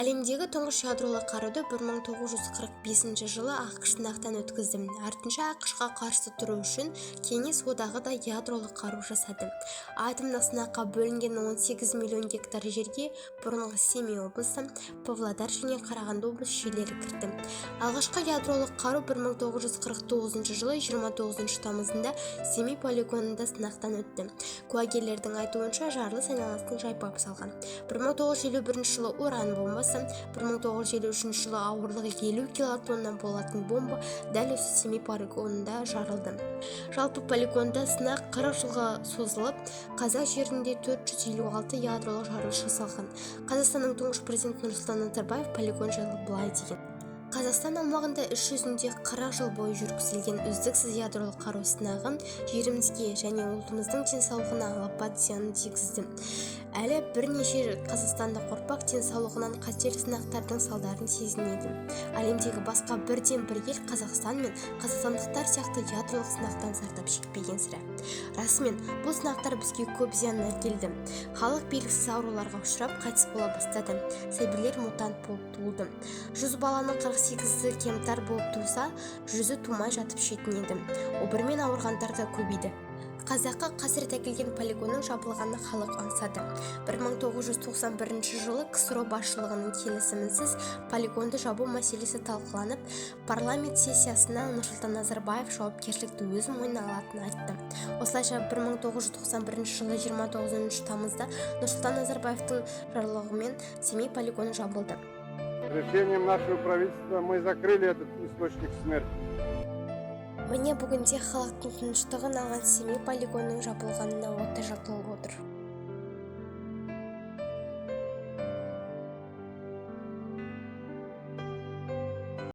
Әлемдегі тұңғыш ядролық қаруды 1945 жылы ақш сынақтан өткізді. Артынша ақшқа қарсы тұру үшін Кеңес одағы да ядролық қару жасады. Атомдық сынаққа бөлінген 18 миллион гектар жерге бұрынғы Семей облысы, Павлодар және Қарағанды облысы жерлері кірді. Алғашқы ядролық қару 1949 жылы 29 тамызында Семей полигонында сынақтан өтті. Куәгерлердің айтуынша жарылыс айналасын жайпап салған. 1951 жылы уран бомбасы, 1953 жылы ауырлығы 50 килотонна болатын бомба дәл осы Семей полигонында жарылды. Жалпы полигонда сынақ 40 жылға созылып, қазақ жерінде 456 ядролық жарылыс жасалған. Қазақстанның тұңғыш президенті Нұрсұлтан Назарбаев полигон жайлы былай деген: Қазақстан аумағында іс жүзінде 40 жыл бойы жүргізілген үздіксіз ядролық қару сынағы жерімізге және ұлтымыздың денсаулығына алапат зиянын тигізді. Әлі бірнеше қазақстандық ұрпақ денсаулығынан қатерлі сынақтардың салдарын сезінеді. Әлемдегі басқа бірден-бір ел Қазақстан мен қазақстандықтар сияқты ядролық сынақтан зардап шекпеген сірә. Расымен, бұл сынақтар бізге көп зиян әкелді. Халық белгісіз ауруларға ұшырап қайтыс бола бастады. Сәбилер мутант болып туылды. 100 баланың 48-і кемтар болып туса, 100-і тумай жатып шетін еді. Обырмен ауырғандар да көбейді. Қазаққа қасірет әкелген полигонның жабылғанын халық аңсады. 1991 жылы КСРО басшылығының келісімінсіз полигонды жабу мәселесі талқыланып, парламент сессиясына Нұрсұлтан Назарбаев жауапкершілікті өз мойнына алатынын айтты. Осылайша 1991 жылы 29 тамызда Нұрсұлтан Назарбаевтың жарлығымен Семей полигоны жабылды. Решением нашего правительства мы закрыли этот источник смерти. Міне бүгінде халықтың тыныштығын алған Семей полигонының жабылғанына 30 жыл толып отыр.